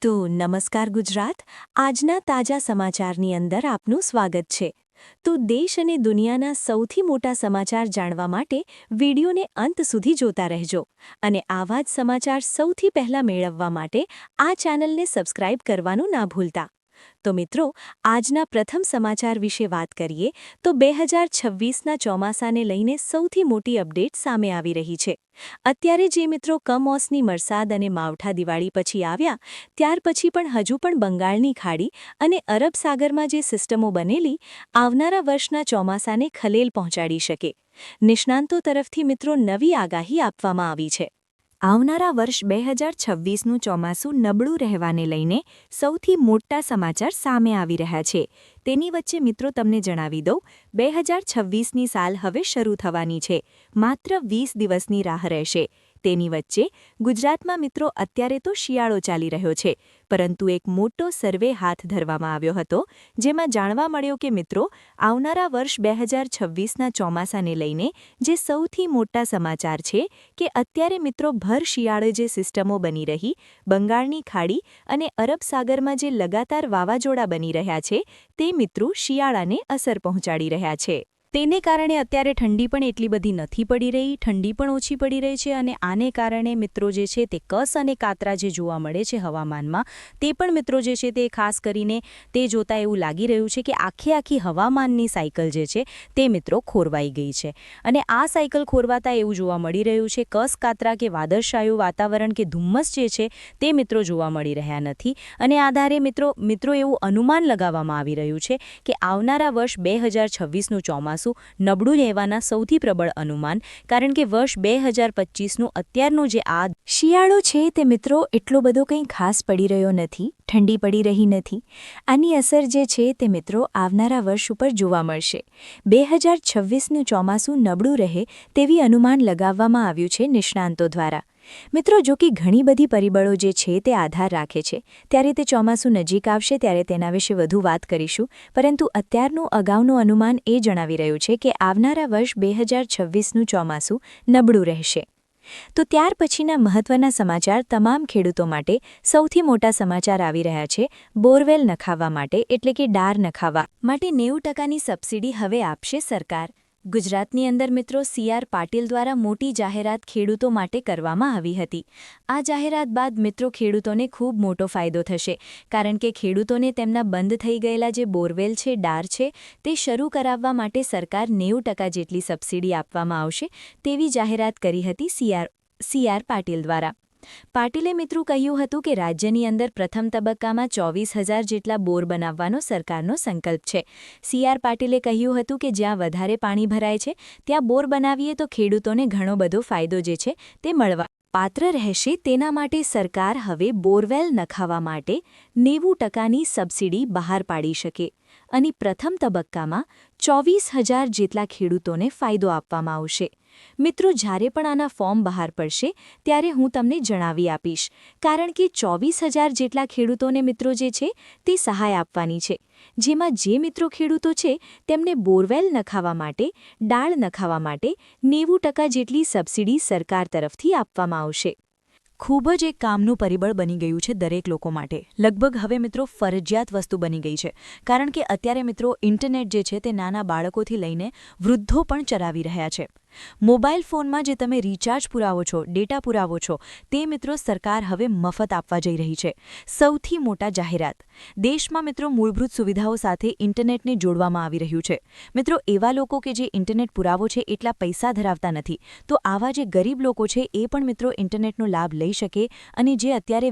તો નમસ્કાર ગુજરાત, આજના તાજા સમાચારની અંદર આપનું સ્વાગત છે. તો દેશ અને દુનિયાના સૌથી મોટા સમાચાર જાણવા માટે વિડીયોને અંત સુધી જોતા રહેજો. અને આવા જ સમાચાર સૌથી પહેલા મેળવવા માટે આ ચેનલને સબસ્ક્રાઇબ કરવાનું ના ભૂલતા. તો મિત્રો, આજના પ્રથમ સમાચાર વિશે વાત કરીએ તો 2026ના ચોમાસાને લઈને સૌથી મોટી અપડેટ સામે આવી રહી છે. અત્યારે જે મિત્રો કમોસમી વરસાદ અને માવઠા દિવાળી પછી આવ્યા, ત્યાર પછી પણ હજુ પણ બંગાળની ખાડી અને અરબ સાગરમાં જે સિસ્ટમો બનેલી, આવનારા વર્ષના ચોમાસાને ખલેલ પહોંચાડી શકે. નિષ્ણાંતો તરફથી મિત્રો નવી આગાહી આપવામાં આવી છે. આવનારા વર્ષ 2026નું ચોમાસું નબળું રહેવાને લઈને સૌથી મોટા સમાચાર સામે આવી રહ્યા છે. તેની વચ્ચે મિત્રો તમને જણાવી દઉં, 2026ની સાલ હવે શરૂ થવાની છે. માત્ર 20 દિવસની રાહ રહેશે. તેની વચ્ચે ગુજરાતમાં મિત્રો અત્યારે તો શિયાળો ચાલી રહ્યો છે, પરંતુ એક મોટો સર્વે હાથ ધરવામાં આવ્યો હતો, જેમાં જાણવા મળ્યું કે મિત્રો આવનારા વર્ષ 2026ના ચોમાસાને લઈને જે સૌથી મોટા સમાચાર છે કે અત્યારે મિત્રો ભર શિયાળે જે સિસ્ટમો બની રહી, બંગાળની ખાડી અને અરબ સાગરમાં જે લગાતાર વાવાઝોડા બની રહ્યા છે, તે મિત્રો શિયાળાને અસર પહોંચાડી રહ્યા છે. તેને કારણે અત્યારે ઠંડી પણ એટલી બધી નથી પડી રહી, ઠંડી પણ ઓછી પડી રહી છે અને આને કારણે મિત્રો જે છે તે કસ અને કાતરા જે જોવા મળે છે હવામાનમાં, તે પણ મિત્રો જે છે તે ખાસ કરીને તે જોતા એવું લાગી રહ્યું છે કે આખી હવામાનની સાયકલ જે છે તે મિત્રો ખોરવાઈ ગઈ છે. અને આ સાયકલ ખોરવાતા એવું જોવા મળી રહ્યું છે, કસ કાતરા કે વાદળછાયું વાતાવરણ કે ધુમ્મસ જે છે તે મિત્રો જોવા મળી રહ્યા નથી. અને આધારે મિત્રો એવું અનુમાન લગાવવામાં આવી રહ્યું છે કે આવનારા વર્ષ 2026નું ચોમાસું નબળું રહેવાના સૌથી પ્રબળ અનુમાન, કારણ કે વર્ષ 2025નું અત્યારનું જે આ શિયાળો છે તે મિત્રો એટલો બધો કંઈ ખાસ પડી રહ્યો નથી, ઠંડી પડી રહી નથી. આની અસર જે છે તે મિત્રો આવનારા વર્ષ ઉપર જોવા મળશે. 2026નું ચોમાસું નબળું રહે તેવી અનુમાન લગાવવામાં આવ્યું છે નિષ્ણાંતો દ્વારા. મિત્રો, જો કે ઘણી બધી પરિબળો જે છે તે આધાર રાખે છે, ત્યારે તે ચોમાસું નજીક આવશે ત્યારે તેના વિશે વધુ વાત કરીશું, પરંતુ અત્યારનું અગાઉનું અનુમાન એ જણાવી રહ્યું છે કે આવનારા વર્ષ 2026નું ચોમાસું નબળું રહેશે. તો ત્યાર પછીના મહત્વના સમાચાર તમામ ખેડૂતો માટે સૌથી મોટા સમાચાર આવી રહ્યા છે. બોરવેલ નખાવવા માટે એટલે કે ડાર નખાવવા માટે 90%ની સબસિડી હવે આપશે સરકાર. ગુજરાતની અંદર મિત્રો CR પાટીલ દ્વારા મોટી જાહેરાત ખેડૂતો માટે કરવામાં આવી હતી. આ જાહેરાત બાદ મિત્રો ખેડૂતોને ખૂબ મોટો ફાયદો થશે, કારણ કે ખેડૂતોને તેમના બંધ થઈ ગયેલા જે બોરવેલ છે, ડાર છે, તે શરૂ કરાવવા માટે સરકાર 90% જેટલી સબસિડી આપવામાં આવશે તેવી જાહેરાત કરી હતી CR પાટીલ દ્વારા. પાટીલે મિત્રો કહ્યું હતું કે રાજ્યની અંદર પ્રથમ તબક્કામાં 24,000 જેટલા બોર બનાવવાનો સરકારનો સંકલ્પ છે. CR પાટીલે કહ્યું હતું કે જ્યાં વધારે પાણી ભરાય છે ત્યાં બોર બનાવીએ તો ખેડૂતોને ઘણો બધો ફાયદો જે છે તે મળવા પાત્ર રહેશે. તેના માટે સરકાર હવે બોરવેલ નખાવવા માટે 90%ની સબસિડી બહાર પાડી શકે અને પ્રથમ તબક્કામાં 24,000 જેટલા ખેડૂતોને ફાયદો આપવામાં આવશે. મિત્રો, જ્યારે પણ આના ફોર્મ બહાર પડશે ત્યારે હું તમને જણાવી આપીશ, કારણ કે 24,000 જેટલા ખેડૂતોને મિત્રો જે છે તે સહાય આપવાની છે, જેમાં જે મિત્રો ખેડૂતો છે તેમને બોરવેલ નખાવવા માટે, ડાળ નખાવવા માટે 90% જેટલી સબસિડી સરકાર તરફથી આપવામાં આવશે. ખૂબ જ એક કામનું પરિબળ બની ગયું છે દરેક લોકો માટે. લગભગ હવે મિત્રો ફરજિયાત વસ્તુ બની ગઈ છે, કારણ કે અત્યારે મિત્રો ઇન્ટરનેટ જે છે તે નાના બાળકોથી લઈને વૃદ્ધો પણ ચલાવી રહ્યા છે. મોબાઈલ ફોનમાં જે તમે રિચાર્જ પુરાવો છો, ડેટા પુરાવો છો, તે મિત્રો સરકાર હવે મફત આપવા જઈ રહી છે. સૌથી મોટા જાહેરાત. દેશમાં મિત્રો મૂળભૂત સુવિધાઓ સાથે ઇન્ટરનેટને જોડવામાં આવી રહ્યું છે. મિત્રો, એવા લોકો કે જે ઇન્ટરનેટ પુરાવો છે એટલા પૈસા ધરાવતા નથી, તો આવા જે ગરીબ લોકો છે એ પણ મિત્રો ઇન્ટરનેટનો લાભ લઈ શકે અને જે અત્યારે